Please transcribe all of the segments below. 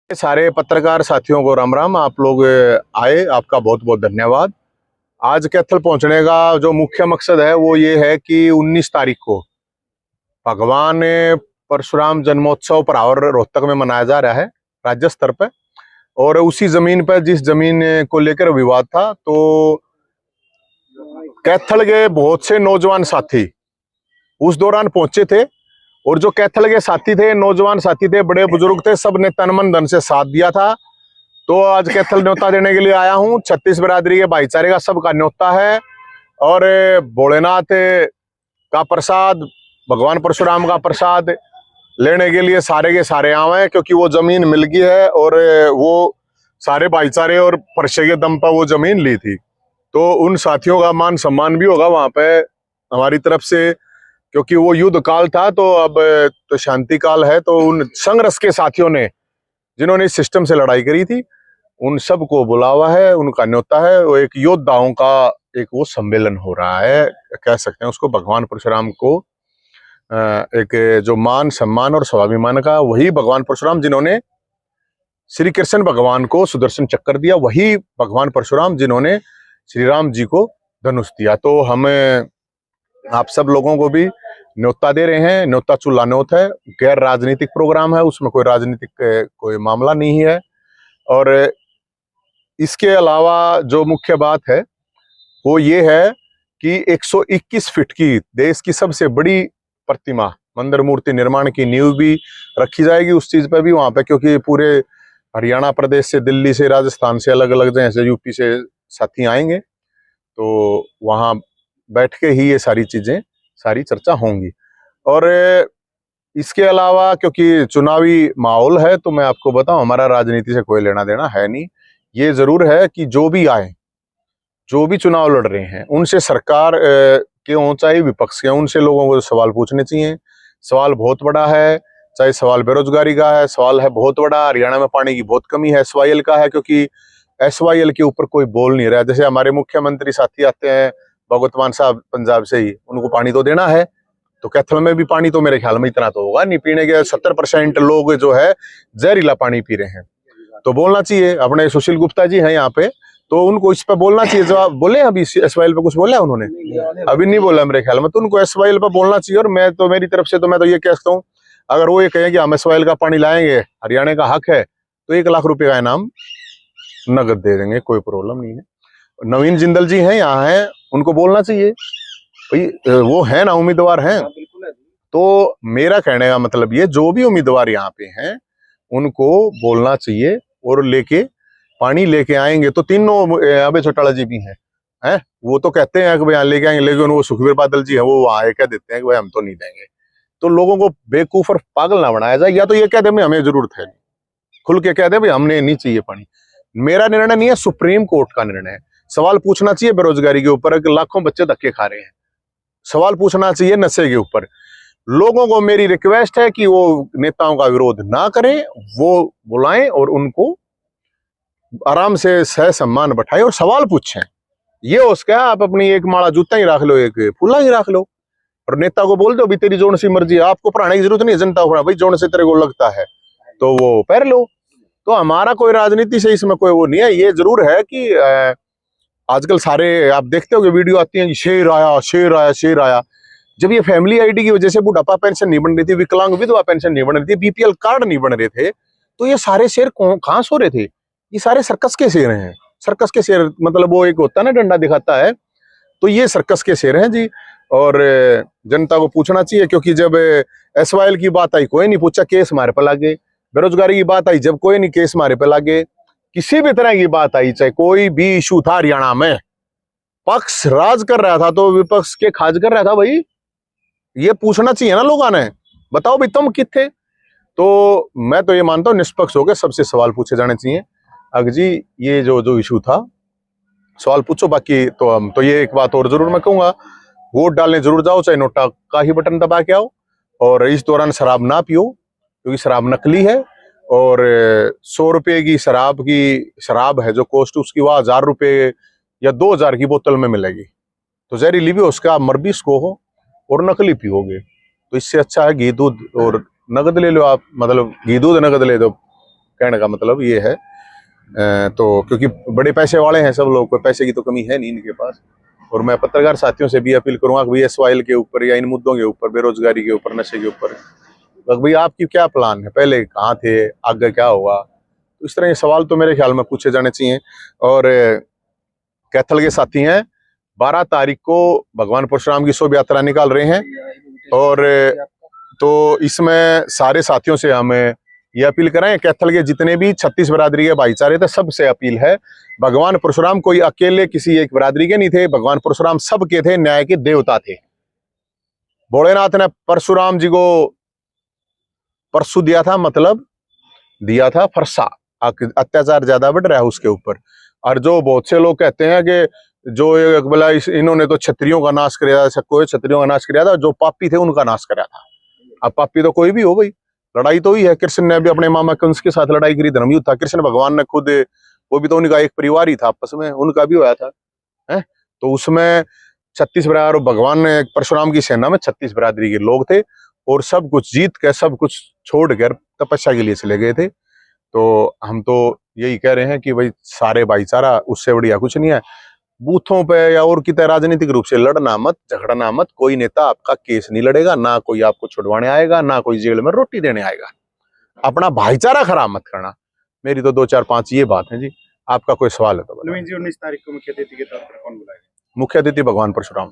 सारे पत्रकार साथियों को राम राम। आप लोग आए, आपका बहुत बहुत धन्यवाद। आज कैथल पहुंचने का जो मुख्य मकसद है वो ये है कि 19 तारीख को भगवान परशुराम जन्मोत्सव परावर रोहतक में मनाया जा रहा है राज्य स्तर पर। और उसी जमीन पर जिस जमीन को लेकर विवाद था, तो कैथल के बहुत से नौजवान साथी उस दौरान पहुंचे थे। और जो कैथल के साथी थे, नौजवान साथी थे, बड़े बुजुर्ग थे, सबने तन मन धन से साथ दिया था। तो आज कैथल न्योता देने के लिए आया हूं। 36 बिरादरी के भाईचारे का सबका न्योता है। और भोलेनाथ का प्रसाद, भगवान परशुराम का प्रसाद लेने के लिए सारे के सारे आए, क्योंकि वो जमीन मिल गई है और वो सारे भाईचारे और परिचय के दम पर वो जमीन ली थी। तो उन साथियों का मान सम्मान भी होगा वहां पे हमारी तरफ से, क्योंकि वो युद्ध काल था। तो अब तो शांति काल है। तो उन संघर्ष के साथियों ने, जिन्होंने इस सिस्टम से लड़ाई करी थी, उन सबको बुलावा है, उनका न्योता है। वो एक योद्धाओं का एक वो सम्मेलन हो रहा है, कह सकते हैं उसको। भगवान परशुराम को एक जो मान सम्मान और स्वाभिमान का, वही भगवान परशुराम जिन्होंने श्री कृष्ण भगवान को सुदर्शन चक्कर दिया, वही भगवान परशुराम जिन्होंने श्री राम जी को धनुष दिया। तो हम आप सब लोगों को भी न्योता दे रहे हैं। न्योता चुल्ला न्योत है, गैर राजनीतिक प्रोग्राम है, उसमें कोई राजनीतिक कोई मामला नहीं है। और इसके अलावा जो मुख्य बात है वो ये है कि 121 फीट की देश की सबसे बड़ी प्रतिमा, मंदिर मूर्ति निर्माण की नींव भी रखी जाएगी उस चीज पर भी वहां पे, क्योंकि पूरे हरियाणा प्रदेश से, दिल्ली से, राजस्थान से, अलग अलग जगह से, यूपी से साथी आएंगे। तो वहां बैठ के ही ये सारी चीजें, सारी चर्चा होंगी। और इसके अलावा क्योंकि चुनावी माहौल है, तो मैं आपको बताऊं, हमारा राजनीति से कोई लेना देना है नहीं। ये जरूर है कि जो भी आए, जो भी चुनाव लड़ रहे हैं, उनसे सरकार के हों चाहे विपक्ष के, उनसे लोगों को सवाल पूछने चाहिए। सवाल बहुत बड़ा है, चाहे सवाल बेरोजगारी का है, सवाल है बहुत बड़ा, हरियाणा में पानी की बहुत कमी है, SYL का है, क्योंकि SYL के ऊपर कोई बोल नहीं रहा। जैसे हमारे मुख्यमंत्री साथी आते हैं भगवत मान साहब पंजाब से ही, उनको पानी तो देना है। तो कैथल में भी पानी तो मेरे ख्याल में इतना तो होगा नहीं, पीने के 70% लोग जो है जहरीला पानी पी रहे हैं। तो बोलना चाहिए। अपने सुशील गुप्ता जी हैं यहाँ पे, तो उनको इस पे बोलना चाहिए। जवाब बोले अभी SYL पे कुछ बोला है उन्होंने? अभी नहीं बोला मेरे ख्याल में। तो उनको SYL पे बोलना चाहिए। और मैं तो, मेरी तरफ से तो मैं तो ये कहता हूँ, अगर वो ये कहें कि हम SYL का पानी लाएंगे, हरियाणा का हक है, तो 1 लाख रुपए का इनाम नगद दे देंगे, कोई प्रॉब्लम नहीं है। नवीन जिंदल जी हैं यहाँ हैं, उनको बोलना चाहिए भाई, वो है ना, उम्मीदवार हैं। तो मेरा कहने का मतलब ये, जो भी उम्मीदवार यहाँ पे हैं उनको बोलना चाहिए और लेके पानी लेके आएंगे। तो तीनों अबे चौटाला जी भी हैं, वो तो कहते हैं कि भाई लेके आएंगे, लेकिन वो सुखबीर बादल जी है, वो वहां कह देते हैं कि भाई हम तो नहीं देंगे। तो लोगों को बेवकूफ और पागल ना बनाया जाए। या तो ये कह दे भाई हमें जरूरत है, खुल के कह दे भाई हमने नहीं चाहिए पानी। मेरा निर्णय नहीं है, सुप्रीम कोर्ट का निर्णय है। सवाल पूछना चाहिए बेरोजगारी के ऊपर, लाखों बच्चे धक्के खा रहे हैं, सवाल पूछना चाहिए नशे के ऊपर। लोगों को मेरी रिक्वेस्ट है कि वो नेताओं का विरोध ना करें, वो बुलाएं और उनको आराम से सह सम्मान बैठाएं और सवाल पूछें। ये उसका आप अपनी एक माला जूता ही रख लो, एक फूला ही रख लो, और नेता को बोल दो भी तेरी जोन सी मर्जी है, आपको पढ़ाने की जरूरत नहीं है, जनता को भाई जोन से तेरे को लगता है तो वो पहन लो। तो हमारा कोई राजनीति से इसमें कोई वो नहीं है। ये जरूर है कि आजकल सारे आप देखते हो वीडियो आती है, शेर आया, शेर आया, शेर आया। जब ये फैमिली आईडी की वजह से बुढ़ापा पेंशन नहीं बन रही थी, विकलांग विधवा पेंशन नहीं बन रही थी, BPL कार्ड नहीं बन रहे थे, तो ये सारे शेर कहाँ सो रहे थे? ये सारे सर्कस के शेर हैं। सर्कस के शेर मतलब वो एक होता है ना, डंडा दिखाता है, तो ये सर्कस के शेर हैं जी। और जनता को पूछना चाहिए, क्योंकि जब SYL की बात आई कोई नहीं पूछा, केस हमारे पे लागे। बेरोजगारी की बात आई जब, कोई नहीं, केस हमारे पे लागे। किसी भी तरह की बात आई, चाहे कोई भी इशू था हरियाणा में, पक्ष राज कर रहा था तो विपक्ष के खाज कर रहा था भाई। ये पूछना चाहिए ना लोगों ने, बताओ भाई तुम किथे। तो मैं तो ये मानता हूँ निष्पक्ष होकर सबसे सवाल पूछे जाने चाहिए। अग जी ये जो इशू था, सवाल पूछो। बाकी तो हम तो ये एक बात और जरूर मैं कहूंगा, वोट डालने जरूर जाओ, चाहे नोटा का ही बटन दबा के आओ। और इस दौरान शराब ना पियो, क्योंकि शराब नकली है। और 100 रुपए की शराब है जो कॉस्ट उसकी, वह 1000 रुपए या 2000 की बोतल में मिलेगी। तो जहरीली भी उसका, मर भी इसको हो और नकली पियोगे। तो इससे अच्छा है घी दूध और नगद ले लो आप, मतलब घी दूध नगद ले दो, कहने का मतलब ये है। तो क्योंकि बड़े पैसे वाले हैं सब लोग, कोई पैसे की तो कमी है नहीं इनके पास। और मैं पत्रकार साथियों से भी अपील करूंगा कि भाई SYL के ऊपर या इन मुद्दों के ऊपर, बेरोजगारी के ऊपर, नशे के ऊपर, भाई आपकी क्या प्लान है, पहले कहाँ थे, आगे क्या होगा। तो इस तरह के सवाल तो मेरे ख्याल में पूछे जाने चाहिए। और कैथल के साथी हैं, 12 तारीख को भगवान परशुराम की शोभा यात्रा निकाल रहे हैं। और तो इसमें सारे साथियों से हमें ये अपील करें, कैथल के जितने भी 36 बरादरी के भाईचारे थे सबसे अपील है, भगवान परशुराम कोई अकेले किसी एक बरादरी के नहीं थे, भगवान परशुराम सबके थे, न्याय के देवता थे। भोलेनाथ ने परशुराम जी को परसु दिया था, मतलब दिया था फरसा, अत्याचार ज्यादा बढ़ रहा है उसके ऊपर। और जो बहुत से लोग कहते हैं कि जो बोला इन्होंने तो क्षत्रियों का नाश किया था, कोई क्षत्रियों का नाश किया था, जो पापी थे उनका नाश करा था। अब पापी तो कोई भी हो भाई, लड़ाई तो ही है। कृष्ण ने भी अपने मामा कंस के साथ लड़ाई करी, धर्मयुद्ध था। कृष्ण भगवान ने खुद, वो भी तो उनका एक परिवार ही था, आपस में उनका भी होया था है। तो उसमें 36 बरादर, भगवान ने परशुराम की सेना में 36 बरादरी के लोग थे और सब कुछ जीत के, सब कुछ छोड़कर तपस्या के लिए चले गए थे। तो हम तो यही कह रहे हैं कि भाई सारे भाईचारा, उससे बढ़िया कुछ नहीं है। बूथों पे या और कितने राजनीतिक रूप से लड़ना मत, झगड़ना मत। कोई नेता आपका केस नहीं लड़ेगा, ना कोई आपको छुड़वाने आएगा, ना कोई जेल में रोटी देने आएगा। अपना भाईचारा खराब मत करना। मेरी तो 2 4 5 ये बात है जी। आपका कोई सवाल है तो नवीन जी, 19 तारीख को मुख्य अतिथि के तौर पर कौन बुलाएगा? मुख्य अतिथि भगवान परशुराम।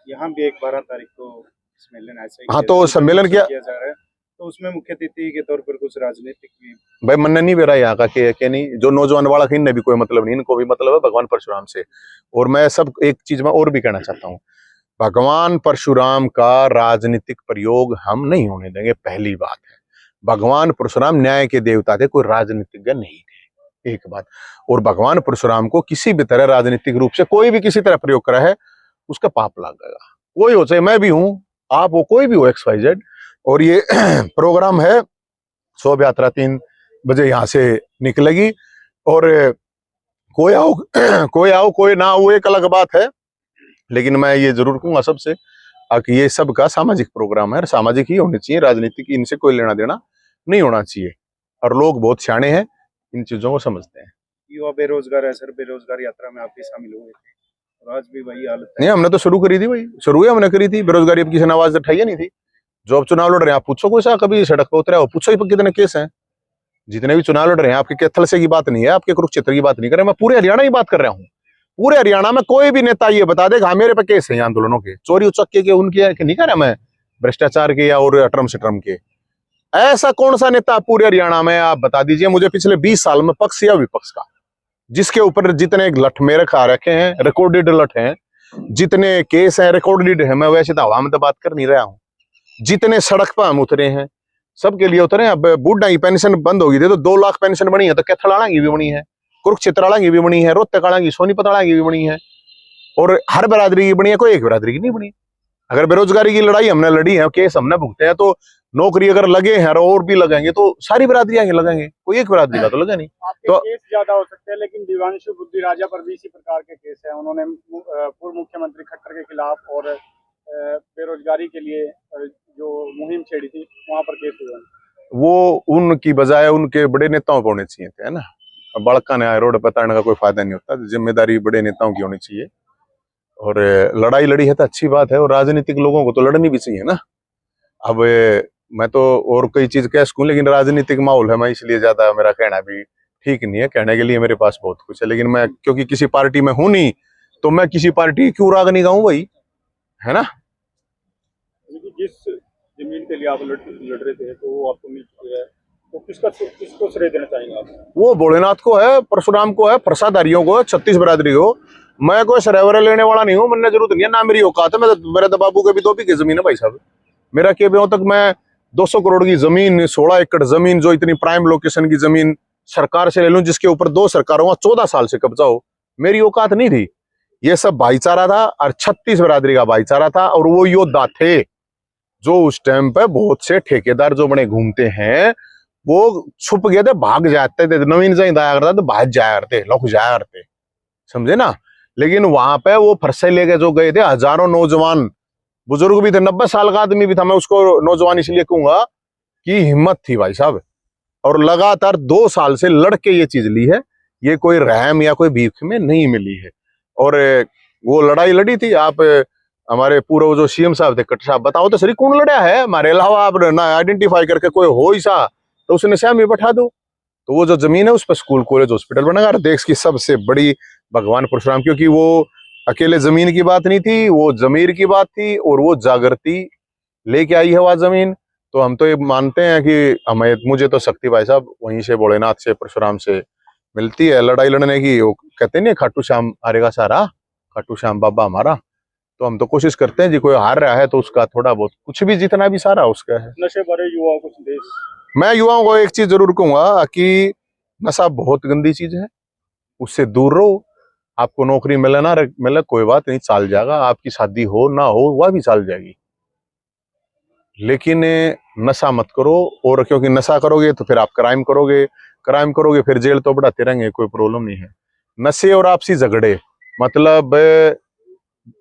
यहाँ भी एक 12 तारीख को सम्मेलन ऐसा ही, हाँ तो सम्मेलन किया जा रहा है, तो उसमें मुख्य अतिथि के तौर पर कुछ राजनीतिक भी भाई मन नहीं बेरा यहाँ का के नहीं, जो नौजवान वाला इनने भी कोई मतलब नहीं, इनको भी मतलब है भगवान परशुराम से। और मैं सब एक चीज में और भी कहना चाहता हूँ, भगवान परशुराम का राजनीतिक प्रयोग हम नहीं होने देंगे। पहली बात है, भगवान परशुराम न्याय के देवता थे, कोई राजनीतिज्ञ नहीं थे, एक बात। और भगवान परशुराम को किसी भी तरह राजनीतिक रूप से कोई भी किसी तरह प्रयोग करा है, उसका पाप लग गएगा। कोई हो, चाहे मैं भी हूं, आप हो, कोई भी हो, XYZ। और ये प्रोग्राम है, शोभा यात्रा 3 बजे यहाँ से निकलेगी। और कोई आओ कोई आओ कोई ना आओ एक अलग बात है, लेकिन मैं ये जरूर कहूंगा सबसे कि ये सब का सामाजिक प्रोग्राम है, सामाजिक ही होने चाहिए, राजनीतिक इनसे कोई लेना देना नहीं होना चाहिए। और लोग बहुत सियाने हैं, इन चीजों को समझते हैं। युवा बेरोजगार है सर, बेरोजगार यात्रा में आप भी शामिल हुए थे और आज भी वही हालत है। नहीं, हमने तो शुरू करी थी भाई, शुरू हमने करी थी। बेरोजगारी अब किसी ने आवाज उठाई नहीं थी। जो अब चुनाव लड़ रहे हैं, आप पूछो कोई सा कभी सड़क पर उतरे हो, पूछो ही कितने केस हैं। जितने भी चुनाव लड़ रहे हैं, आपके कैथल से की बात नहीं है, आपके कुरुक्षेत्र की बात नहीं कर रहे, मैं पूरे हरियाणा की बात कर रहा हूँ। पूरे हरियाणा में कोई भी नेता ये बता देगा हाँ मेरे पे केस है आंदोलनों के, चोरी उचक्के के, उनके नहीं कर रहा मैं, भ्रष्टाचार के या और अटरम शटरम के। ऐसा कौन सा नेता पूरे हरियाणा में, आप बता दीजिए मुझे, पिछले 20 साल में पक्ष या विपक्ष का, जिसके ऊपर जितने लठ मेरे खा रखे हैं, रिकॉर्डेड लठ हैं, जितने केस हैं रिकॉर्डेड है। मैं वैसे तो हवा में तो बात कर नहीं रहा हूँ। जितने सड़क पर हम उतरे हैं, सबके लिए उतरे। अब बूढ़ा की पेंशन बंद होगी थी तो 2 लाख पेंशन बनी है, तो कैथल की भी बनी है, कुरुक्षेत्र की भी बनी है, रोहतक की, सोनीपत की भी बनी है, और हर बरादरी की बनी है, कोई एक बरादरी की नहीं बनी। अगर बेरोजगारी की लड़ाई हमने लड़ी है, केस हमने भुगते हैं, तो नौकरी अगर लगे हैं और भी लगेंगे तो सारी बरादरियां लगेंगे, कोई एक बरादरी का तो लगे नहीं। तो केस ज्यादा हो सकते हैं, लेकिन दिव्यांशु बुद्धि राजा पर भी इसी प्रकार के केस है। उन्होंने पूर्व मुख्यमंत्री खट्टर के खिलाफ और बेरोजगारी के लिए जो मुहिम छेड़ी थी, वहां पर केस हुए। वो उनकी बजाय उनके बड़े नेताओं को होने चाहिए थे, है ना। बड़का ने रोड पर ताड़ने का कोई फायदा नहीं होता, जिम्मेदारी बड़े नेताओं की होनी चाहिए। और लड़ाई लड़ी है तो अच्छी बात है, और राजनीतिक लोगों को तो लड़नी भी चाहिए ना। अब मैं तो और कोई चीज कह सकूं, लेकिन राजनीतिक माहौल है, मैं इसलिए ज्यादा मेरा कहना भी ठीक नहीं है। कहने के लिए मेरे पास बहुत कुछ है, लेकिन मैं क्योंकि किसी पार्टी में हूं नहीं, तो मैं किसी पार्टी क्यों राग नहीं गाऊं भाई, है ना। जिस जमीन के लिए आप लड़ रहे थे तो वो आपको मिल चुकी है, तो किसको श्रेय देना चाहेंगे आप? वो भोलेनाथ को है, परशुराम को है, प्रसादारियों को, 36 बरादरी को। मैं कोई सरेवरे लेने वाला नहीं हूँ, मैंने जरूरत नहीं है, ना मेरी औकात है। मेरे तो बाबू के भी 2 बीघे जमीन है भाई साहब। मेरा के भी तक मैं 200 करोड़ की जमीन, 16 एकड़ जमीन, जो इतनी प्राइम लोकेशन की जमीन सरकार से ले लूं, जिसके ऊपर 2 सरकारों का 14 साल से कब्जा हो, मेरी औकात नहीं थी। ये सब भाईचारा था, और 36 बरादरी का भाईचारा था। और वो योद्धा थे जो उस टाइम पे बहुत से ठेकेदार जो बने घूमते हैं, वो छुप गए थे, भाग जाते थे। नवीन से दाया करता तो भाग जाया करते, लुक जाया करते, समझे ना। लेकिन वहां पे वो फरसे लेके जो गए थे, हजारों नौजवान, बुजुर्ग भी थे, 90 साल का आदमी भी था। मैं उसको नौजवान इसलिए कहूंगा कि हिम्मत थी भाई साहब। और लगातार 2 साल से लड़के ये चीज ली है। ये कोई रहम या कोई भीख में नहीं मिली है। और वो लड़ाई लड़ी थी। आप हमारे पूर्व जो सीएम साहब थे कट साहब, बताओ तो सही कौन लड़ा है हमारे अलावा? आप ना आइडेंटिफाई करके कोई हो ही सा तो उसने श्याम ही बैठा दो। तो वो जो जमीन है उस पर स्कूल कॉलेज हॉस्पिटल बनेगा। देश की सबसे बड़ी भगवान परशुराम, क्योंकि वो अकेले जमीन की बात नहीं थी, वो जमीर की बात थी और वो जागृति लेके आई है वह जमीन। तो हम तो ये मानते हैं कि हमें, मुझे तो शक्ति भाई साहब वहीं से भोलेनाथ से परशुराम से मिलती है लड़ाई लड़ने की। वो कहते नहीं खाटू श्याम हारेगा सारा, खाटू श्याम बाबा हमारा। तो हम तो कोशिश करते हैं जी, कोई हार रहा है तो उसका थोड़ा बहुत कुछ भी जितना भी सारा उसका है। नशे भरे युवाओं को संदेश। मैं युवाओं को एक चीज जरूर कहूंगा कि नशा बहुत गंदी चीज है, उससे दूर रहो। आपको नौकरी मिले ना मिले कोई बात नहीं, चाल जाएगा। आपकी शादी हो ना हो वह भी चाल जाएगी, लेकिन नशा मत करो। और क्योंकि नशा करोगे तो फिर आप क्राइम करोगे फिर जेल तो बढ़ाते रहेंगे, कोई प्रॉब्लम नहीं है। नशे और आपसी झगड़े मतलब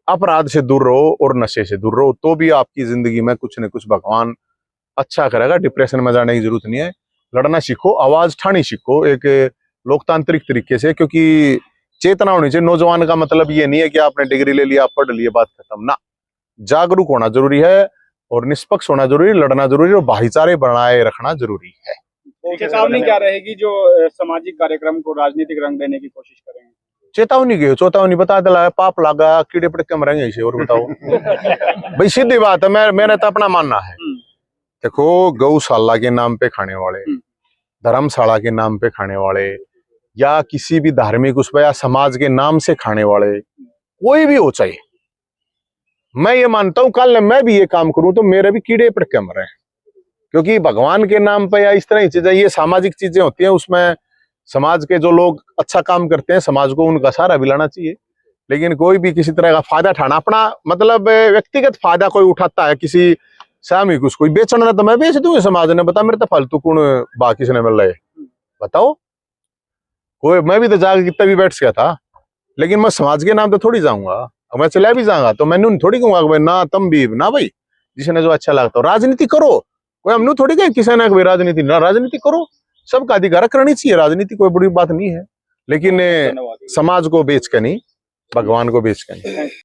अपराध से दूर रहो और नशे से दूर रहो, तो भी आपकी जिंदगी में कुछ न कुछ भगवान अच्छा करेगा। डिप्रेशन में जाने की जरूरत नहीं है। लड़ना सीखो, आवाज ठानी सीखो एक लोकतांत्रिक तरीके से, क्योंकि चेतना होनी चाहिए। नौजवान का मतलब ये नहीं है कि आपने डिग्री ले लिया, पढ़ लिए, बात खत्म ना। जागरूक होना जरूरी है और निष्पक्ष होना जरूरी है, लड़ना जरूरी है और भाईचारे बनाए रखना जरूरी है। चेतावनी क्या रहेगी जो सामाजिक कार्यक्रम को राजनीतिक रंग देने की कोशिश करेंगे? चेतावनी की चेतावनी बता दिला, पाप लागा कीड़े पड़के मरेंगे इसे, और बताओ। भाई सीधी बात है, मेरा तो अपना मानना है। देखो, गौशाला के नाम पे खाने वाले, धर्मशाला के नाम पे खाने वाले, या किसी भी धार्मिक उस या समाज के नाम से खाने वाले, कोई भी हो चाहिए, मैं ये मानता हूं कल मैं भी ये काम करूं तो मेरे भी कीड़े पड़के मरे। क्योंकि भगवान के नाम पे या इस तरह की चीजें, ये सामाजिक चीजें होती हैं, उसमें समाज के जो लोग अच्छा काम करते हैं समाज को उनका सहारा भी लाना चाहिए। लेकिन कोई भी किसी तरह का फायदा उठाना, अपना मतलब व्यक्तिगत फायदा कोई उठाता है किसी सामूहिक, उसको बेचना ना तो मैं बेच दूंगा समाज ने, बता मेरे तो फालतू कौन बाकी से मिल रहे बताओ। कोई मैं भी तो जाकर कितना भी बैठ गया था, लेकिन मैं समाज के नाम पे थोड़ी जाऊंगा। मैं चला भी जाऊंगा तो मैंने थोड़ी कहूंगा भाई ना तुम भी ना, भाई जिसने जो अच्छा लगता हो राजनीति करो। कोई हमने थोड़ी कहे किसी ने भाई राजनीति ना, राजनीति करो, सबका अधिकार करनी चाहिए, राजनीति कोई बड़ी बात नहीं है। लेकिन समाज को बेच के नहीं, भगवान को बेच के नहीं।